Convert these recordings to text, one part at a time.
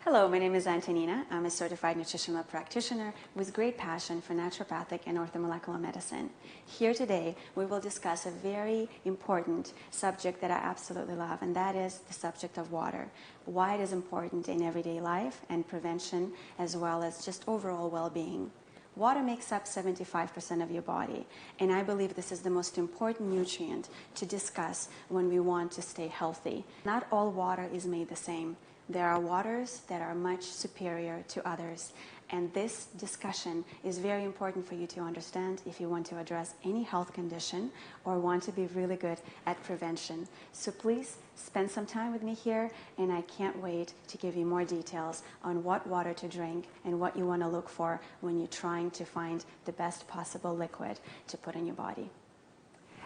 Hello, my name is Antonina. I'm a certified nutritional practitioner with great passion for naturopathic and orthomolecular medicine. Here today, we will discuss a very important subject that I absolutely love, and that is the subject of water. Why it is important in everyday life and prevention, as well as just overall well-being. Water makes up 75% of your body, and I believe this is the most important nutrient to discuss when we want to stay healthy. Not all water is made the same. There are waters that are much superior to others, and this discussion is very important for you to understand if you want to address any health condition or want to be really good at prevention. So please spend some time with me here, and I can't wait to give you more details on what water to drink and what you want to look for when you're trying to find the best possible liquid to put in your body.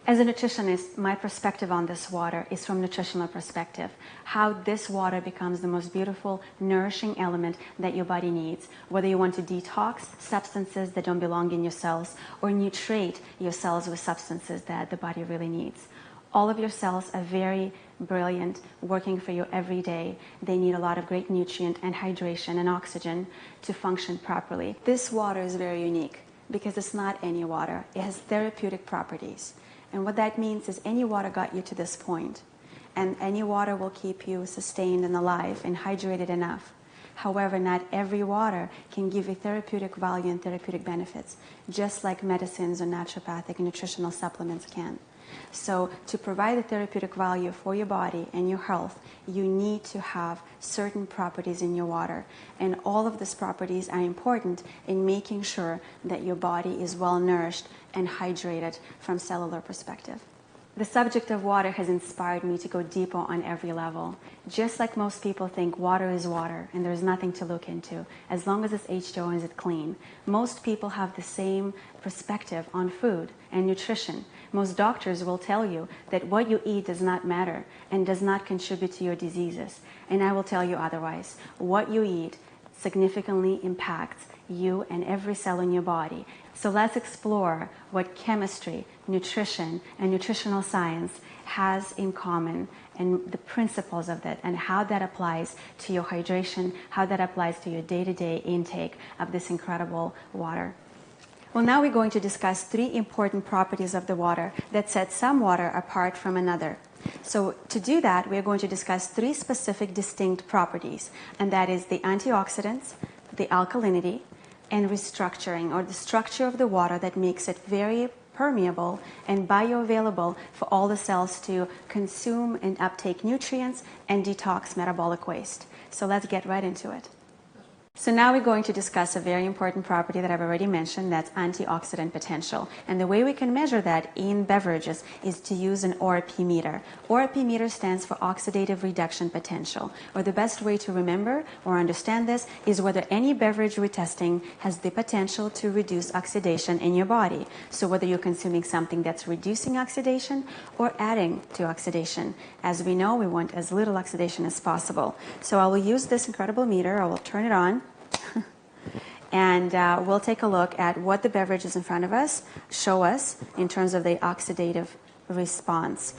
As a nutritionist, my perspective on this water is from nutritional perspective, how this water becomes the most beautiful, nourishing element that your body needs, whether you want to detox substances that don't belong in your cells or nutrate your cells with substances that the body really needs. All of your cells are very brilliant, working for you every day. They need a lot of great nutrient and hydration and oxygen to function properly. This water is very unique because it's not any water. It has therapeutic properties. And what that means is any water got you to this point, and any water will keep you sustained and alive and hydrated enough. However, not every water can give you therapeutic value and therapeutic benefits, just like medicines or naturopathic nutritional supplements can. So to provide the therapeutic value for your body and your health, you need to have certain properties in your water. And all of these properties are important in making sure that your body is well nourished and hydrated from cellular perspective. The subject of water has inspired me to go deeper on every level. Just like most people think water is water and there's nothing to look into, as long as it's H2O and it's clean. Most people have the same perspective on food and nutrition. Most doctors will tell you that what you eat does not matter and does not contribute to your diseases. And I will tell you otherwise. What you eat significantly impacts you and every cell in your body. So let's explore what chemistry, nutrition, and nutritional science has in common and the principles of that and how that applies to your hydration, how that applies to your day-to-day intake of this incredible water. Well, now we're going to discuss three important properties of the water that set some water apart from another. So to do that, we're going to discuss three specific distinct properties, and that is the antioxidants, the alkalinity, and restructuring, or the structure of the water that makes it very permeable and bioavailable for all the cells to consume and uptake nutrients and detox metabolic waste. So let's get right into it. So now we're going to discuss a very important property that I've already mentioned, that's antioxidant potential. And the way we can measure that in beverages is to use an ORP meter. ORP meter stands for oxidative reduction potential. Or the best way to remember or understand this is whether any beverage we're testing has the potential to reduce oxidation in your body. So whether you're consuming something that's reducing oxidation or adding to oxidation. As we know, we want as little oxidation as possible. So I will use this incredible meter. I will turn it on. And we'll take a look at what the beverages in front of us show us in terms of the oxidative response.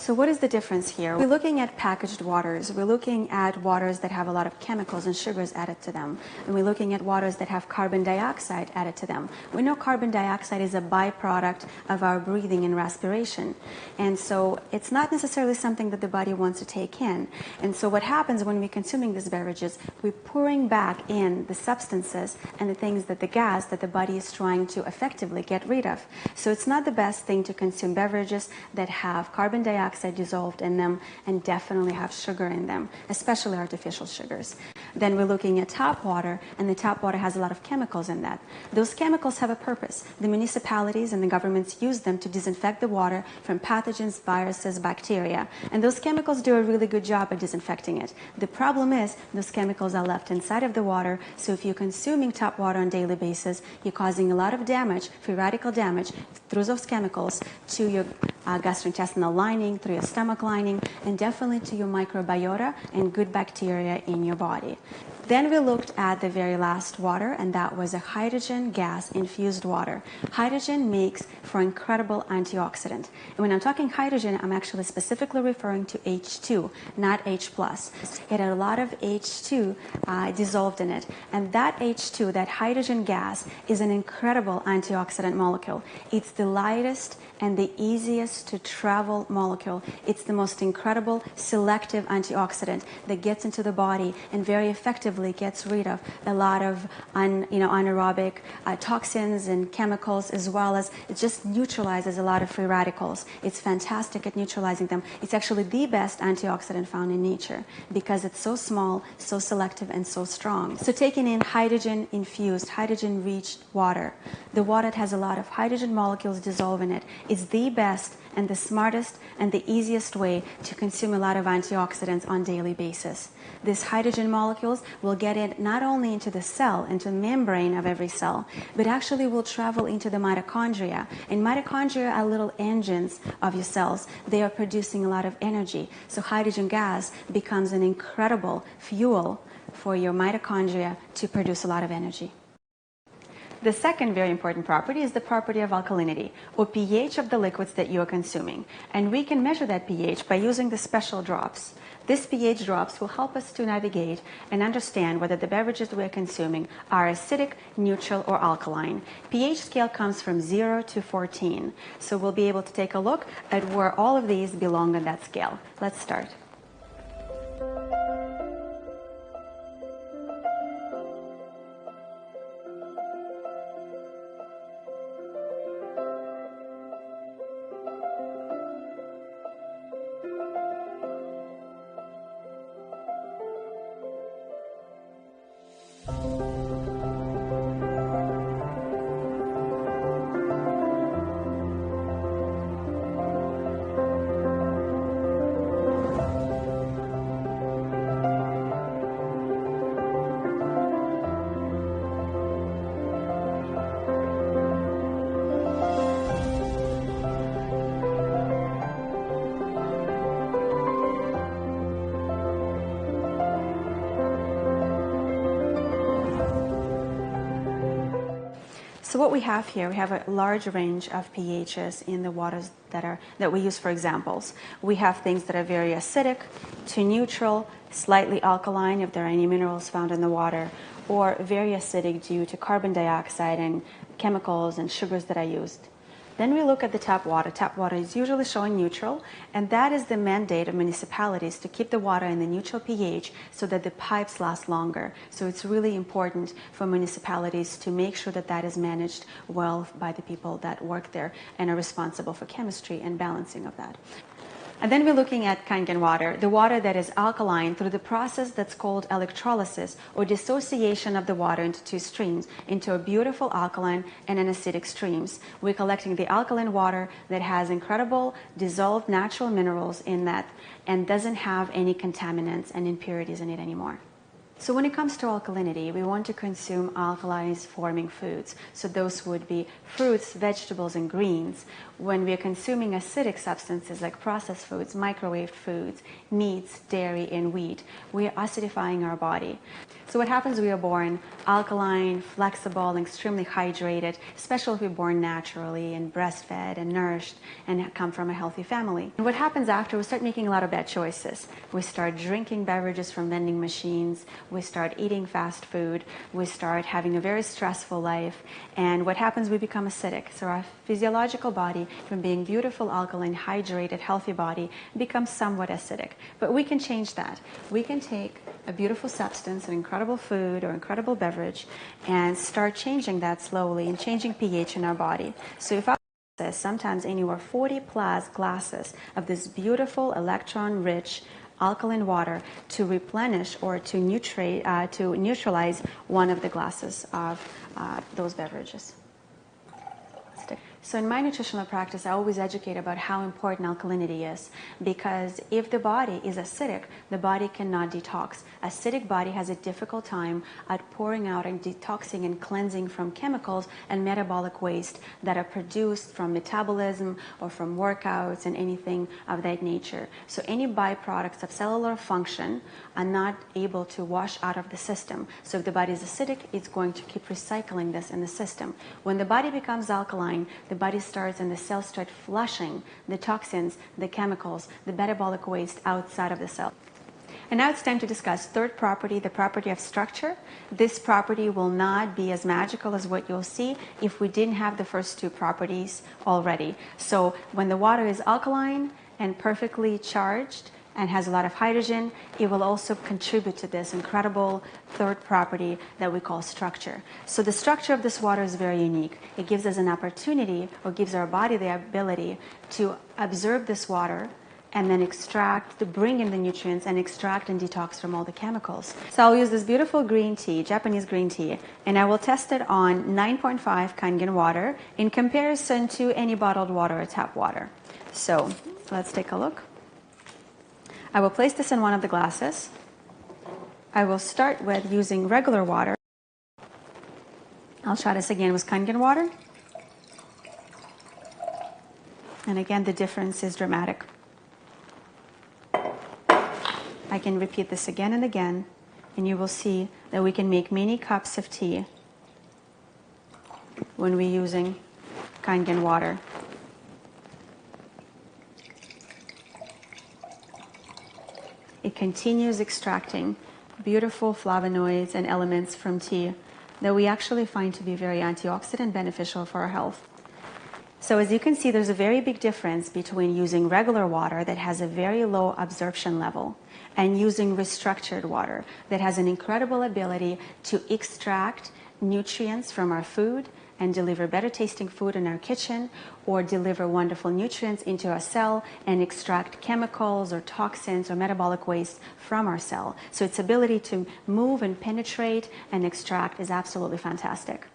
So what is the difference here? We're looking at packaged waters. We're looking at waters that have a lot of chemicals and sugars added to them. And we're looking at waters that have carbon dioxide added to them. We know carbon dioxide is a byproduct of our breathing and respiration. And so it's not necessarily something that the body wants to take in. And so what happens when we're consuming these beverages, we're pouring back in the substances and the things that the gas that the body is trying to effectively get rid of. So it's not the best thing to consume beverages that have carbon dioxide dissolved in them and definitely have sugar in them, especially artificial sugars. Then we're looking at tap water, and the tap water has a lot of chemicals in that. Those chemicals have a purpose. The municipalities and the governments use them to disinfect the water from pathogens, viruses, bacteria, and those chemicals do a really good job at disinfecting it. The problem is those chemicals are left inside of the water, so if you're consuming tap water on a daily basis, you're causing a lot of damage, free radical damage, through those chemicals to your gastrointestinal lining, through your stomach lining, and definitely to your microbiota and good bacteria in your body. Then we looked at the very last water, and that was a hydrogen gas infused water. Hydrogen makes for incredible antioxidant. And when I'm talking hydrogen, I'm actually specifically referring to H2, not H+. It had a lot of H2 dissolved in it. And that H2, that hydrogen gas, is an incredible antioxidant molecule. It's the lightest and the easiest to travel molecule. It's the most incredible selective antioxidant that gets into the body and very effectively gets rid of a lot of anaerobic toxins and chemicals, as well as it just neutralizes a lot of free radicals. It's fantastic at neutralizing them. It's actually the best antioxidant found in nature because it's so small, so selective, and so strong. So taking in hydrogen infused, hydrogen rich water, the water that has a lot of hydrogen molecules dissolved in it, is the best and the smartest and the easiest way to consume a lot of antioxidants on a daily basis. These hydrogen molecules will get in not only into the cell, into the membrane of every cell, but actually will travel into the mitochondria. And mitochondria are little engines of your cells. They are producing a lot of energy. So hydrogen gas becomes an incredible fuel for your mitochondria to produce a lot of energy. The second very important property is the property of alkalinity, or pH of the liquids that you are consuming. And we can measure that pH by using the special drops. These pH drops will help us to navigate and understand whether the beverages we are consuming are acidic, neutral, or alkaline. pH scale comes from 0 to 14. So we'll be able to take a look at where all of these belong on that scale. Let's start. So what we have here, we have a large range of pHs in the waters that we use for examples. We have things that are very acidic to neutral, slightly alkaline if there are any minerals found in the water, or very acidic due to carbon dioxide and chemicals and sugars that are used. Then we look at the tap water. Tap water is usually showing neutral, and that is the mandate of municipalities to keep the water in the neutral pH so that the pipes last longer. So it's really important for municipalities to make sure that that is managed well by the people that work there and are responsible for chemistry and balancing of that. And then we're looking at Kangen water, the water that is alkaline through the process that's called electrolysis, or dissociation of the water into two streams, into a beautiful alkaline and an acidic streams. We're collecting the alkaline water that has incredible dissolved natural minerals in that and doesn't have any contaminants and impurities in it anymore. So when it comes to alkalinity, we want to consume alkalis forming foods. So those would be fruits, vegetables, and greens. When we are consuming acidic substances like processed foods, microwaved foods, meats, dairy, and wheat, we are acidifying our body. So what happens, we are born alkaline, flexible, and extremely hydrated, especially if we're born naturally and breastfed and nourished and come from a healthy family. And what happens after, we start making a lot of bad choices. We start drinking beverages from vending machines, we start eating fast food, we start having a very stressful life, and what happens, we become acidic. So our physiological body, from being beautiful, alkaline, hydrated, healthy body, becomes somewhat acidic. But we can change that. We can take a beautiful substance, an incredible food or incredible beverage, and start changing that slowly and changing pH in our body. So if I sometimes anywhere 40 plus glasses of this beautiful electron-rich alkaline water to replenish or to neutralize one of the glasses of those beverages. So in my nutritional practice, I always educate about how important alkalinity is, because if the body is acidic, the body cannot detox. Acidic body has a difficult time at pouring out and detoxing and cleansing from chemicals and metabolic waste that are produced from metabolism or from workouts and anything of that nature. So any byproducts of cellular function are not able to wash out of the system. So if the body is acidic, it's going to keep recycling this in the system. When the body becomes alkaline, the body starts and the cells start flushing the toxins, the chemicals, the metabolic waste outside of the cell. And now it's time to discuss third property, the property of structure. This property will not be as magical as what you'll see if we didn't have the first two properties already. So when the water is alkaline and perfectly charged and has a lot of hydrogen, it will also contribute to this incredible third property that we call structure. So the structure of this water is very unique. It gives us an opportunity, or gives our body the ability to absorb this water and then extract, to bring in the nutrients and extract and detox from all the chemicals. So I'll use this beautiful green tea, Japanese green tea, and I will test it on 9.5 Kangen water in comparison to any bottled water or tap water. So let's take a look. I will place this in one of the glasses. I will start with using regular water. I'll try this again with Kangen water. And again, the difference is dramatic. I can repeat this again and again, and you will see that we can make many cups of tea when we're using Kangen water. It continues extracting beautiful flavonoids and elements from tea that we actually find to be very antioxidant beneficial for our health. So as you can see, there's a very big difference between using regular water that has a very low absorption level and using restructured water that has an incredible ability to extract nutrients from our food and deliver better tasting food in our kitchen, or deliver wonderful nutrients into our cell and extract chemicals or toxins or metabolic waste from our cell. So its ability to move and penetrate and extract is absolutely fantastic.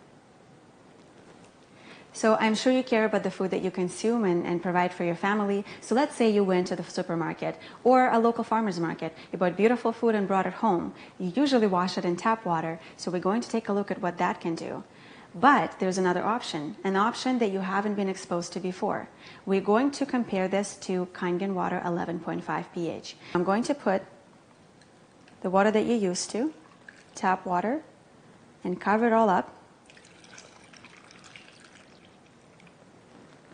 So I'm sure you care about the food that you consume and provide for your family. So let's say you went to the supermarket or a local farmer's market. You bought beautiful food and brought it home. You usually wash it in tap water. So we're going to take a look at what that can do. But there's another option, an option that you haven't been exposed to before. We're going to compare this to Kangen water 11.5 pH. I'm going to put the water that you're used to, tap water, and cover it all up.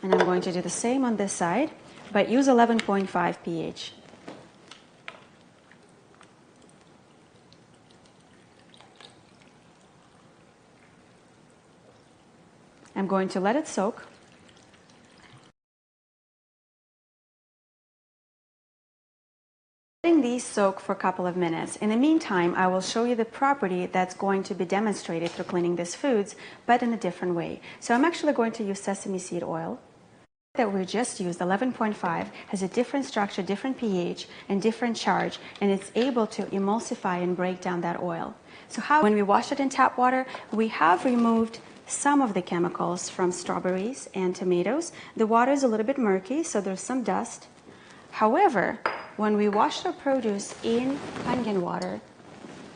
And I'm going to do the same on this side, but use 11.5 pH. I'm going to let it soak. Letting these soak for a couple of minutes. In the meantime, I will show you the property that's going to be demonstrated through cleaning these foods, but in a different way. So I'm actually going to use sesame seed oil that we just used, 11.5, has a different structure, different pH, and different charge, and it's able to emulsify and break down that oil. So when we wash it in tap water, we have removed some of the chemicals from strawberries and tomatoes. The water is a little bit murky, so there's some dust. However, when we wash our produce in Kangen water,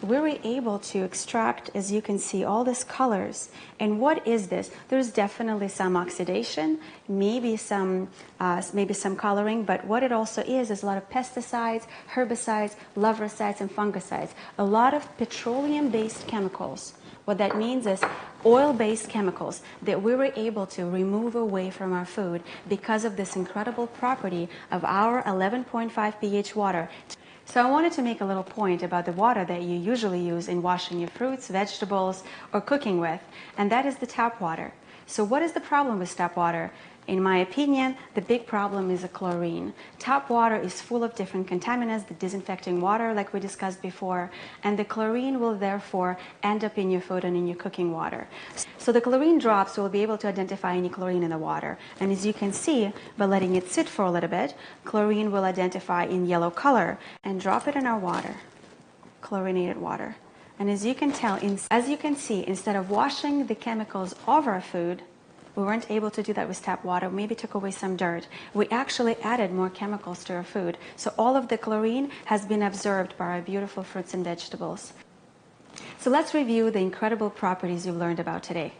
we were able to extract, as you can see, all these colors. And what is this? There's definitely some oxidation, maybe some coloring, but what it also is a lot of pesticides, herbicides, larvicides, and fungicides. A lot of petroleum-based chemicals. What that means is oil-based chemicals that we were able to remove away from our food because of this incredible property of our 11.5 pH water. So I wanted to make a little point about the water that you usually use in washing your fruits, vegetables, or cooking with, and that is the tap water. So what is the problem with tap water? In my opinion, the big problem is the chlorine. Tap water is full of different contaminants, the disinfecting water like we discussed before, and the chlorine will therefore end up in your food and in your cooking water. So the chlorine drops will be able to identify any chlorine in the water. And as you can see, by letting it sit for a little bit, chlorine will identify in yellow color and drop it in our water, chlorinated water. And as you can tell, as you can see, instead of washing the chemicals off our food, we weren't able to do that with tap water. Maybe took away some dirt. We actually added more chemicals to our food. So all of the chlorine has been absorbed by our beautiful fruits and vegetables. So let's review the incredible properties you've learned about today.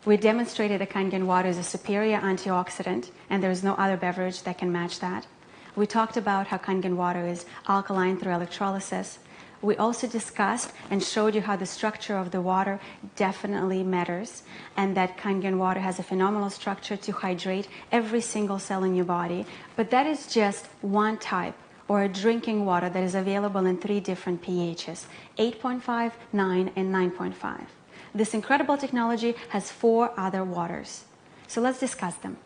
We demonstrated that Kangen water is a superior antioxidant, and there is no other beverage that can match that. We talked about how Kangen water is alkaline through electrolysis. We also discussed and showed you how the structure of the water definitely matters, and that Kangen water has a phenomenal structure to hydrate every single cell in your body. But that is just one type, or a drinking water that is available in 3 different pHs, 8.5, 9, and 9.5. This incredible technology has 4 other waters. So let's discuss them.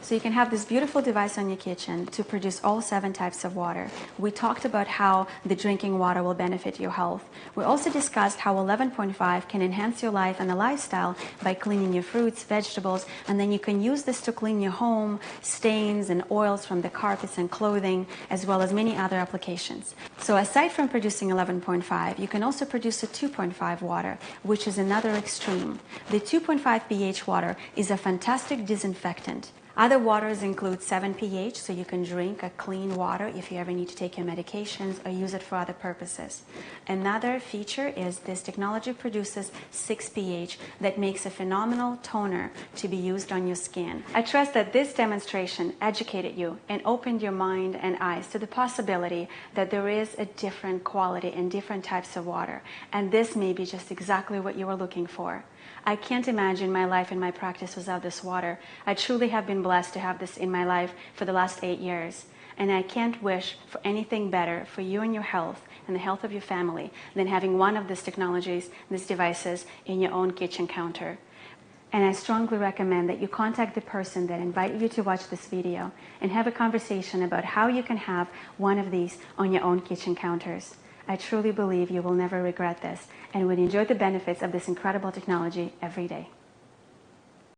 So you can have this beautiful device on your kitchen to produce all 7 types of water. We talked about how the drinking water will benefit your health. We also discussed how 11.5 can enhance your life and the lifestyle by cleaning your fruits, vegetables, and then you can use this to clean your home, stains and oils from the carpets and clothing, as well as many other applications. So aside from producing 11.5, you can also produce a 2.5 water, which is another extreme. The 2.5 pH water is a fantastic disinfectant. Other waters include 7 pH, so you can drink a clean water if you ever need to take your medications or use it for other purposes. Another feature is this technology produces 6 pH that makes a phenomenal toner to be used on your skin. I trust that this demonstration educated you and opened your mind and eyes to the possibility that there is a different quality in different types of water, and this may be just exactly what you were looking for. I can't imagine my life and my practice without this water. I truly have been blessed to have this in my life for the last 8 years. And I can't wish for anything better for you and your health and the health of your family than having one of these technologies, these devices in your own kitchen counter. And I strongly recommend that you contact the person that invited you to watch this video and have a conversation about how you can have one of these on your own kitchen counters. I truly believe you will never regret this and would enjoy the benefits of this incredible technology every day.